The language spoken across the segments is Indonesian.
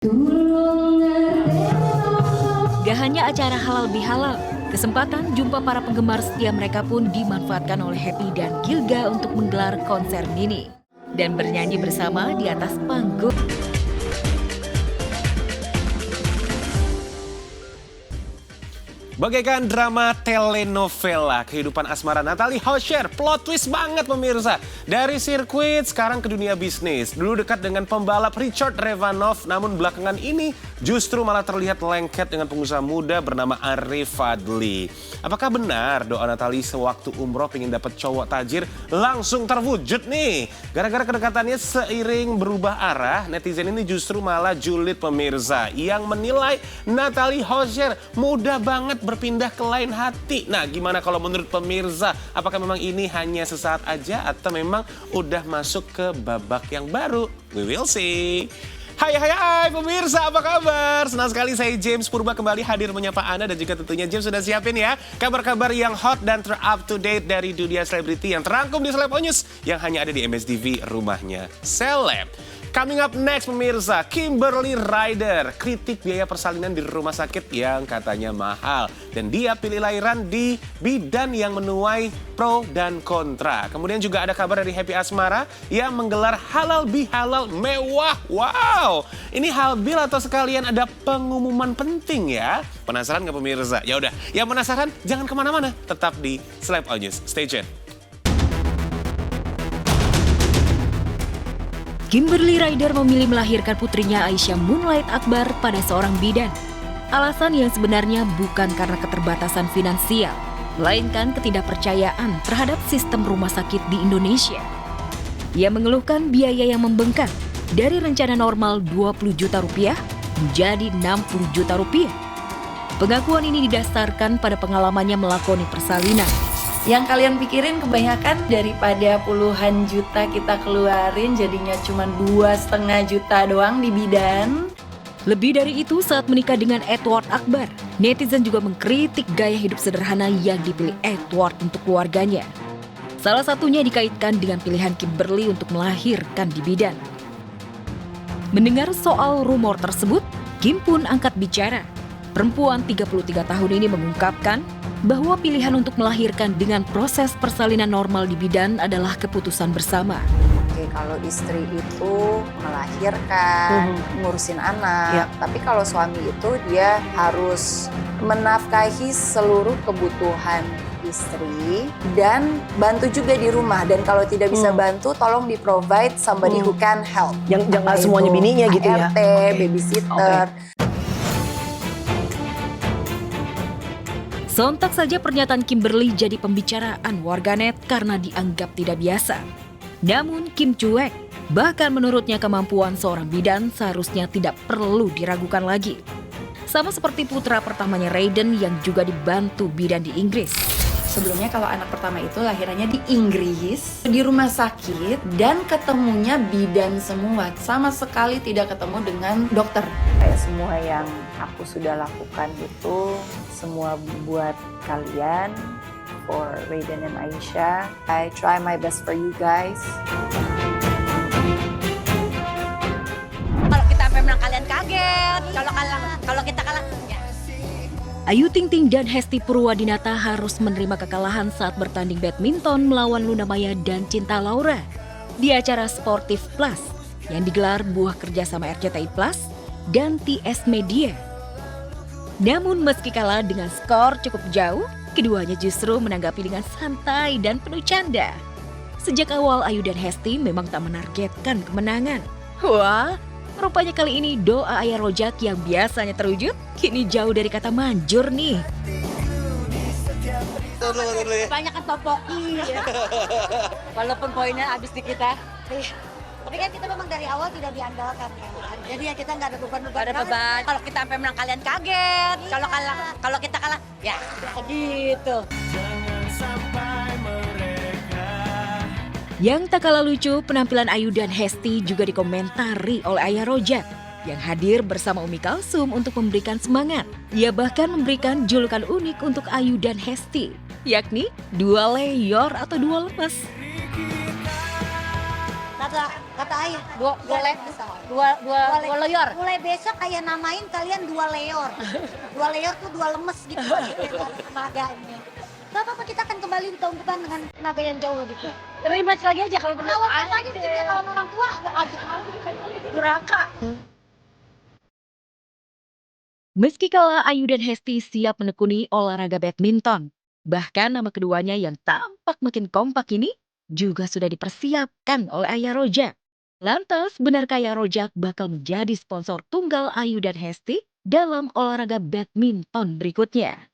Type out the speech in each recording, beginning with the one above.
Gak hanya acara halal bihalal, kesempatan jumpa para penggemar setia mereka pun dimanfaatkan oleh Happy dan Gilga untuk menggelar konser mini dan bernyanyi bersama di atas panggung. Bagaikan drama telenovela, kehidupan asmara Natalie Hozier plot twist banget pemirsa. Dari sirkuit sekarang ke dunia bisnis. Dulu dekat dengan pembalap Richard Revanov, namun belakangan ini justru malah terlihat lengket dengan pengusaha muda bernama Arif Fadli. Apakah benar doa Natalie sewaktu umroh pengen dapat cowok tajir langsung terwujud nih? Gara-gara kedekatannya seiring berubah arah, netizen ini justru malah julid pemirsa yang menilai Natalie Hozier mudah banget berpindah ke lain hati. Nah, gimana kalau menurut pemirsa? Apakah memang ini hanya sesaat aja atau memang udah masuk ke babak yang baru? We will see. Hai pemirsa, apa kabar? Senang sekali saya James Purba kembali hadir menyapa Anda dan juga tentunya James sudah siapin ya kabar-kabar yang hot dan up to date dari dunia selebriti yang terangkum di Celeb News yang hanya ada di MSTV rumahnya Celeb. Coming up next pemirsa, Kimberly Ryder kritik biaya persalinan di rumah sakit yang katanya mahal. Dan dia pilih lahiran di bidan yang menuai pro dan kontra. Kemudian juga ada kabar dari Happy Asmara yang menggelar halal bihalal mewah. Wow, ini halbil atau sekalian ada pengumuman penting ya? Penasaran nggak pemirsa? Ya udah, yang penasaran jangan kemana-mana, tetap di Celeb News. Stay tuned. Kimberly Ryder memilih melahirkan putrinya Aisyah Moonlight Akbar pada seorang bidan. Alasan yang sebenarnya bukan karena keterbatasan finansial, melainkan ketidakpercayaan terhadap sistem rumah sakit di Indonesia. Ia mengeluhkan biaya yang membengkak dari rencana normal 20 juta rupiah menjadi 60 juta rupiah. Pengakuan ini didasarkan pada pengalamannya melakoni persalinan. Yang kalian pikirin kebanyakan daripada puluhan juta kita keluarin jadinya cuma 2,5 juta doang di bidan. Lebih dari itu, saat menikah dengan Edward Akbar, netizen juga mengkritik gaya hidup sederhana yang dipilih Edward untuk keluarganya. Salah satunya dikaitkan dengan pilihan Kimberly untuk melahirkan di bidan. Mendengar soal rumor tersebut, Kim pun angkat bicara. Perempuan 33 tahun ini mengungkapkan bahwa pilihan untuk melahirkan dengan proses persalinan normal di bidan adalah keputusan bersama. Oke, kalau istri itu melahirkan, ngurusin anak, tapi kalau suami itu dia harus menafkahi seluruh kebutuhan istri dan bantu juga di rumah. Dan kalau tidak bisa bantu, tolong di-provide somebody who can help. Yang jangan semuanya bininya gitu ya? ART, babysitter. Sontak saja pernyataan Kimberly jadi pembicaraan warganet karena dianggap tidak biasa. Namun Kim cuek, bahkan menurutnya kemampuan seorang bidan seharusnya tidak perlu diragukan lagi. Sama seperti putra pertamanya Raiden yang juga dibantu bidan di Inggris. Sebelumnya kalau anak pertama itu lahirannya di Inggris, di rumah sakit dan ketemunya bidan semua. Sama sekali tidak ketemu dengan dokter. Kayak semua yang aku sudah lakukan itu semua buat kalian, for Raiden and Aisyah. I try my best for you guys. Kalau kita sampai menang kalian kaget, kalau kita kalah ya. Ayu Ting Ting dan Hesti Purwadinata harus menerima kekalahan saat bertanding badminton melawan Luna Maya dan Cinta Laura di acara Sportif Plus yang digelar buah kerjasama RCTI Plus dan TS Media. Namun meski kalah dengan skor cukup jauh, keduanya justru menanggapi dengan santai dan penuh canda. Sejak awal Ayu dan Hesti memang tak menargetkan kemenangan. Wah, rupanya kali ini doa Ayah Rojak yang biasanya terwujud, kini jauh dari kata manjur nih. Banyak topoki ya. Walaupun poinnya habis di kita. Tapi kan kita memang dari awal tidak diandalkan kan. Jadi ya kita nggak ada beban-beban. Ada beban. Kalau kita sampai menang kalian kaget. Kalau kita kalah ya gitu. Yang tak kalah lucu, penampilan Ayu dan Hesti juga dikomentari oleh Ayah Rojak yang hadir bersama Umi Kalsum untuk memberikan semangat. Ia bahkan memberikan julukan unik untuk Ayu dan Hesti, yakni dua leyor atau dua lemes. Kata ayah, dua lemes. Dua leyor. Mulai besok kayak namain kalian dua leyor. Dua leyor tuh dua lemes gitu tenaganya. Gak apa-apa, kita akan kembali di tahun depan dengan tenaga yang jauh lebih kuat. Terima lagi aja kalau benar. Awal aja sih kalau orang tua gak ajak duraka. Meski kala Ayu dan Hesti siap menekuni olahraga badminton, bahkan nama keduanya yang tampak makin kompak ini juga sudah dipersiapkan oleh Ayah Rojak. Lantas, benarkah Ayah Rojak bakal menjadi sponsor tunggal Ayu dan Hesti dalam olahraga badminton berikutnya?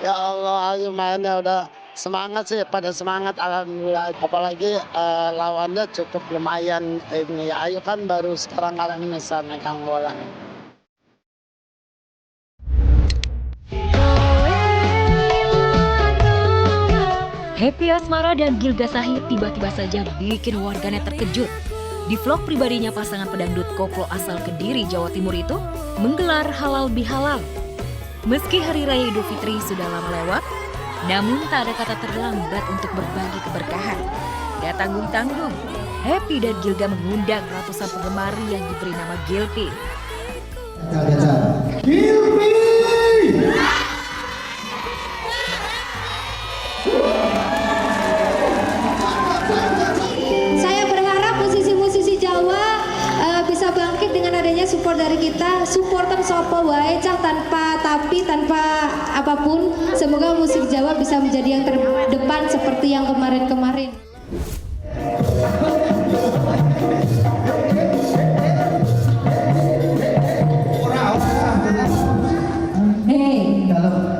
Ya Allah, Ayu mainnya udah semangat sih, pada semangat alhamdulillah. Apalagi lawannya cukup lumayan ini. Ayu kan baru sekarang bisa megang bola. Happy Asmara dan Gilga Sahid tiba-tiba saja bikin warganet terkejut. Di vlog pribadinya pasangan pedangdut koplo asal Kediri, Jawa Timur itu menggelar halal bihalal. Meski Hari Raya Idul Fitri sudah lama lewat, namun tak ada kata terlambat untuk berbagi keberkahan. Gak tanggung-tanggung, Happy dan Gilga mengundang ratusan penggemar yang diberi nama Gilpi. Saya berharap musisi-musisi Jawa bisa bangkit dengan adanya support dari kita. Supporter sopo wae cah tanpa tapi tanpa apapun. Semoga musik Jawa bisa menjadi yang terdepan seperti yang kemarin-kemarin. Hei,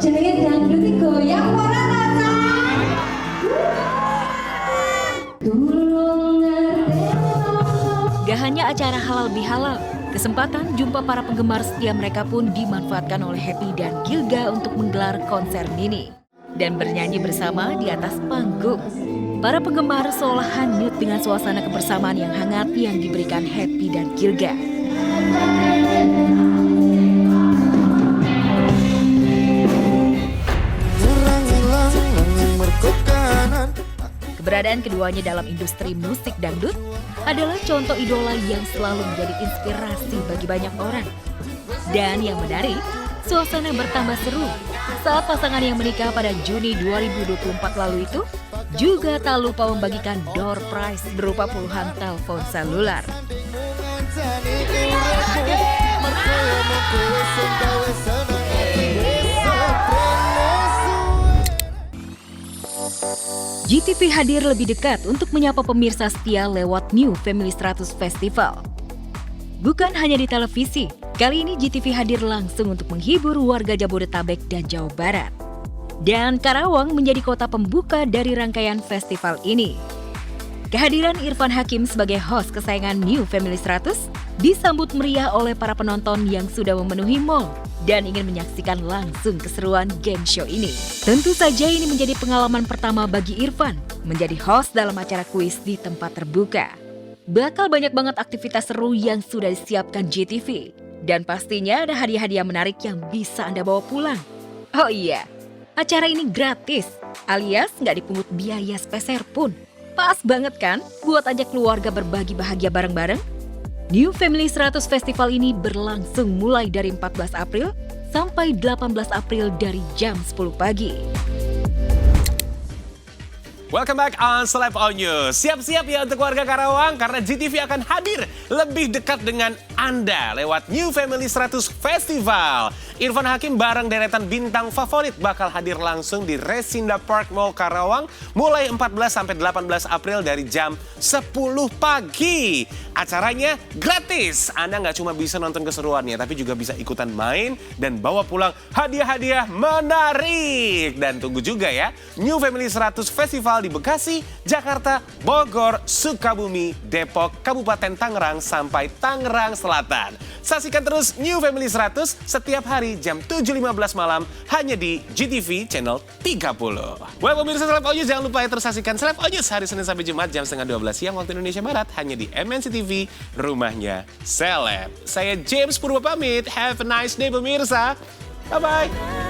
jenenge dangdut iki goyang ora ta, Cak? Gak hanya acara halal bihalal, kesempatan jumpa para penggemar setia mereka pun dimanfaatkan oleh Happy dan Gilga untuk menggelar konser mini dan bernyanyi bersama di atas panggung. Para penggemar seolah hanyut dengan suasana kebersamaan yang hangat yang diberikan Happy dan Gilga. Keberadaan keduanya dalam industri musik dangdut adalah contoh idola yang selalu menjadi inspirasi bagi banyak orang. Dan yang menarik, suasana bertambah seru saat pasangan yang menikah pada Juni 2024 lalu itu juga tak lupa membagikan door prize berupa puluhan telepon seluler. GTV hadir lebih dekat untuk menyapa pemirsa setia lewat New Family 100 Festival. Bukan hanya di televisi, kali ini GTV hadir langsung untuk menghibur warga Jabodetabek dan Jawa Barat. Dan Karawang menjadi kota pembuka dari rangkaian festival ini. Kehadiran Irfan Hakim sebagai host kesayangan New Family 100 disambut meriah oleh para penonton yang sudah memenuhi mall dan ingin menyaksikan langsung keseruan game show ini. Tentu saja ini menjadi pengalaman pertama bagi Irfan menjadi host dalam acara kuis di tempat terbuka. Bakal banyak banget aktivitas seru yang sudah disiapkan GTV. Dan pastinya ada hadiah-hadiah menarik yang bisa Anda bawa pulang. Oh iya, acara ini gratis alias nggak dipungut biaya sepeser pun. Pas banget kan buat ajak keluarga berbagi bahagia bareng-bareng? New Family 100 Festival ini berlangsung mulai dari 14 April sampai 18 April dari jam 10 pagi. Welcome back on Celeb On News. Siap-siap ya untuk warga Karawang karena GTV akan hadir lebih dekat dengan Anda lewat New Family 100 Festival. Irfan Hakim bareng deretan bintang favorit bakal hadir langsung di Resinda Park Mall Karawang mulai 14 sampai 18 April dari jam 10 pagi. Acaranya gratis. Anda nggak cuma bisa nonton keseruannya tapi juga bisa ikutan main dan bawa pulang hadiah-hadiah menarik. Dan tunggu juga ya, New Family 100 Festival di Bekasi, Jakarta, Bogor, Sukabumi, Depok, Kabupaten Tangerang, sampai Tangerang Selatan. Saksikan terus New Family 100 setiap hari jam 7.15 malam hanya di GTV channel 30. Well, pemirsa Celeb On News, jangan lupa ya terus saksikan Celeb On News hari Senin sampai Jumat jam setengah 12 siang waktu Indonesia Barat hanya di MNC TV, rumahnya Celeb. Saya James Purwo pamit. Have a nice day pemirsa. Bye-bye.